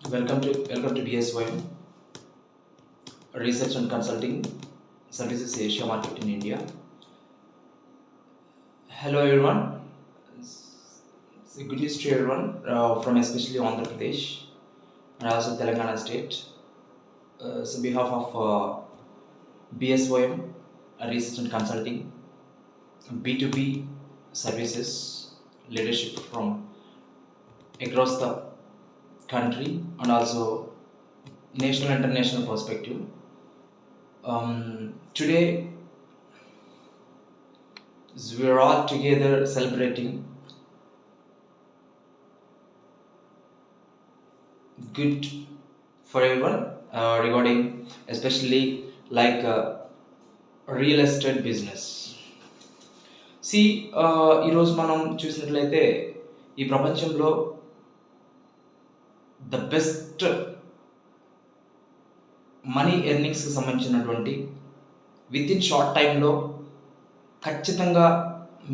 Welcome to DSYM Research and Consulting Services Asia Market in India. Hello everyone. It's a good news to everyone from especially Andhra Pradesh and also Telangana state. So behalf of BSYM Research and Consulting, B2B services leadership from across the country and also national and international perspective. Today we are all together celebrating good for everyone regarding especially like real estate business. ఈరోజు మనం చూసినట్లయితే ఈ ప్రపంచంలో the best money ఎర్నింగ్స్కి సంబంధించినటువంటి with in short టైంలో ఖచ్చితంగా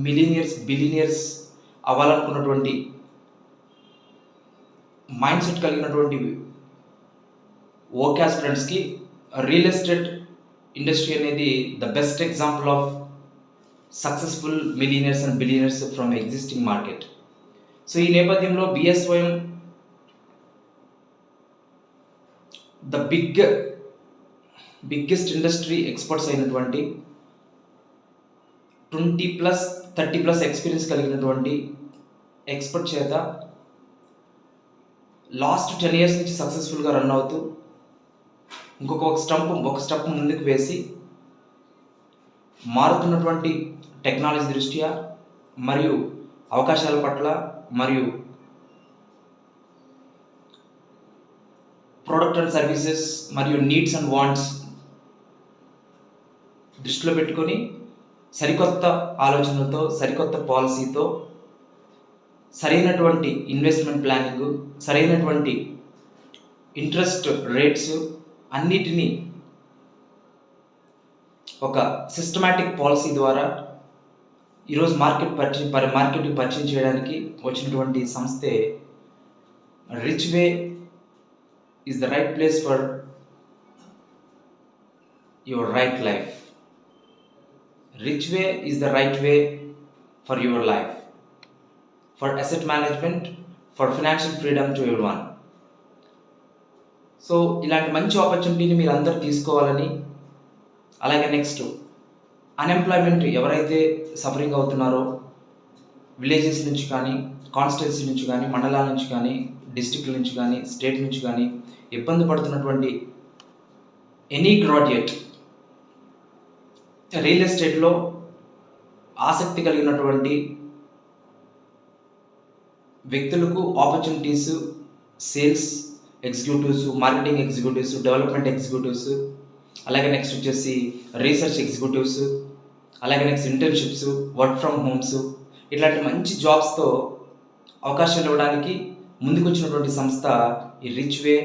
billionaires అవ్వాలనుకున్నటువంటి mind set కలిగినటువంటి work ఆస్పిరెంట్స్కి real estate industry అనేది the best example of successful millionaires and billionaires from existing market. So ఈ నేపథ్యంలో బిఎస్వైఎం ద బిగ్గెస్ట్ ఇండస్ట్రీ ఎక్స్పర్ట్స్ అయినటువంటి 20+30+ ఎక్స్పీరియన్స్ కలిగినటువంటి ఎక్స్పర్ట్ చేత లాస్ట్ 10 years నుంచి సక్సెస్ఫుల్గా రన్ అవుతూ ఒక స్టెప్ ముందుకు వేసి మారుతున్నటువంటి టెక్నాలజీ దృష్ట్యా మరియు అవకాశాల పట్ల మరియు ప్రోడక్ట్ అండ్ సర్వీసెస్ మరియు నీడ్స్ అండ్ వాంట్స్ దృష్టిలో పెట్టుకొని సరికొత్త ఆలోచనలతో సరికొత్త పాలసీతో సరైనటువంటి ఇన్వెస్ట్మెంట్ ప్లానింగ్ సరైనటువంటి ఇంట్రెస్ట్ రేట్స్ అన్నిటినీ ఒక సిస్టమాటిక్ పాలసీ ద్వారా ఈరోజు మార్కెట్కి పరిచయం చేయడానికి వచ్చినటువంటి సంస్థే rich way is the right place for your right life. Rich way is the right way for your life, for asset management, for financial freedom to everyone. So ఇలాంటి మంచి ఆపర్చునిటీని మీరు అందరూ తీసుకోవాలని, అలాగే నెక్స్ట్ అన్ఎంప్లాయ్మెంట్ ఎవరైతే సఫరింగ్ అవుతున్నారో villages నుంచి కానీ కాన్స్టిట్యున్సీ నుంచి కానీ మండలాల నుంచి కానీ డిస్ట్రిక్ట్ నుంచి కానీ స్టేట్ నుంచి కానీ ఇబ్బంది పడుతున్నటువంటి ఎనీ గ్రాడ్యుయేట్ రియల్ ఎస్టేట్లో ఆసక్తి కలిగినటువంటి వ్యక్తులకు opportunities sales executives, marketing executives, development executives, అలాగే నెక్స్ట్ వచ్చేసి రీసెర్చ్ ఎగ్జిక్యూటివ్స్, అలాగే next internships, work from homes, ఇట్లాంటి మంచి జాబ్స్తో అవకాశాలు ఇవ్వడానికి ముందుకు వచ్చినటువంటి సంస్థ ఈ rich way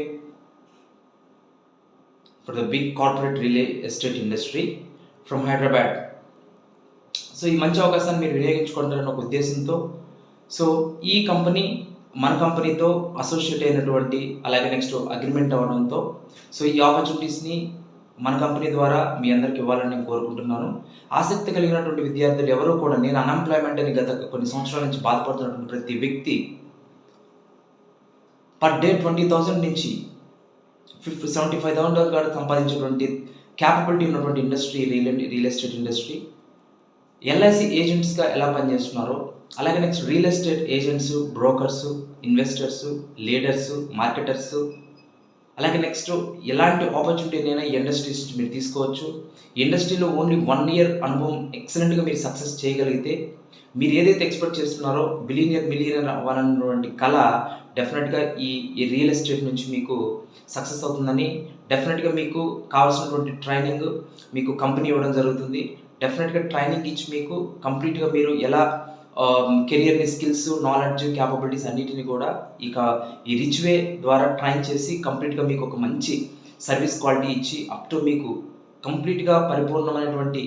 for the big corporate real estate industry from Hyderabad. So ఈ మంచి అవకాశాన్ని మీరు వినియోగించుకుంటారన్న ఒక ఉద్దేశంతో సో ఈ కంపెనీ మన కంపెనీతో అసోసియేట్ అయినటువంటి అలాగే నెక్స్ట్ అగ్రిమెంట్ అవ్వడంతో సో ఈ ఆపర్చునిటీస్ని మన కంపెనీ ద్వారా మీ అందరికి ఇవ్వాలని నేను కోరుకుంటున్నాను. ఆసక్తి కలిగినటువంటి విద్యార్థులు ఎవరూ కూడా నేను అన్ఎంప్లాయ్మెంట్ అని గత కొన్ని సంవత్సరాల నుంచి బాధపడుతున్నటువంటి ప్రతి వ్యక్తి పర్ డే 20,000 నుంచి 75,000 వరకు సంపాదించేటువంటి క్యాపబిలిటీ ఉన్నటువంటి industry real estate industry. LIC ఏజెంట్స్గా ఎలా పనిచేస్తున్నారో అలాగే next real estate agents, brokers, investors, leaders, marketers, అలాగే నెక్స్ట్ ఎలాంటి ఆపర్చునిటీనైనా ఈ ఇండస్ట్రీస్ నుంచి మీరు తీసుకోవచ్చు. ఈ ఇండస్ట్రీలో ఓన్లీ 1 year అనుభవం ఎక్సలెంట్గా మీరు సక్సెస్ చేయగలిగితే మీరు ఏదైతే ఎక్స్పెక్ట్ చేస్తున్నారో మిలియనర్ అవ్వాలన్నటువంటి కళ డెఫినెట్గా ఈ రియల్ ఎస్టేట్ నుంచి మీకు సక్సెస్ అవుతుందని డెఫినెట్గా మీకు కావాల్సినటువంటి ట్రైనింగ్ మీకు కంపెనీ ఇవ్వడం జరుగుతుంది. డెఫినెట్గా ట్రైనింగ్ ఇచ్చి మీకు కంప్లీట్గా మీరు ఎలా కెరియర్ని, స్కిల్స్, నాలెడ్జ్, క్యాపబిలిటీస్ అన్నిటిని కూడా ఈ రిచ్ వే ద్వారా ట్రైన్ చేసి కంప్లీట్గా మీకు ఒక మంచి సర్వీస్ క్వాలిటీ ఇచ్చి అప్ టు మీకు కంప్లీట్గా పరిపూర్ణమైనటువంటి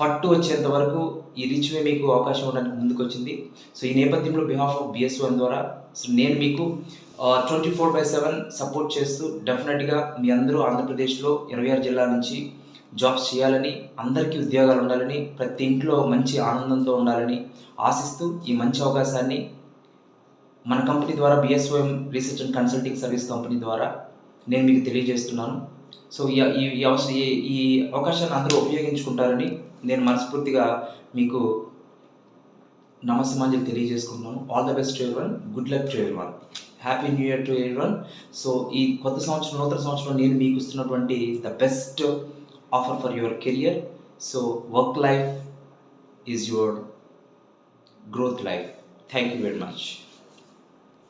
పట్టు వచ్చేంత వరకు ఈ రిచ్ వే మీకు అవకాశం ఇవ్వడానికి ముందుకు వచ్చింది. సో ఈ నేపథ్యంలో బిహాఫ్ ఆఫ్ BSOM ద్వారా సో నేను మీకు 24/7 సపోర్ట్ చేస్తూ డెఫినెట్గా మీ అందరూ ఆంధ్రప్రదేశ్లో 26 జిల్లాల నుంచి జాబ్స్ చేయాలని, అందరికీ ఉద్యోగాలు ఉండాలని, ప్రతి ఇంట్లో మంచి ఆనందంతో ఉండాలని ఆశిస్తూ ఈ మంచి అవకాశాన్ని మన కంపెనీ ద్వారా BSOM research and consulting service company ద్వారా నేను మీకు తెలియజేస్తున్నాను. సో ఈ అవకాశాన్ని అందరూ ఉపయోగించుకుంటారని నేను మనస్ఫూర్తిగా మీకు నమస్సమాంజలి తెలియజేసుకుంటున్నాను. All the best to everyone, good luck to everyone, happy new year to everyone. So ఈ కొత్త సంవత్సరం, నూతన సంవత్సరం నేను మీకు ఇస్తున్నటువంటి the best offer for your career. So work life is your growth life. Thank you very much.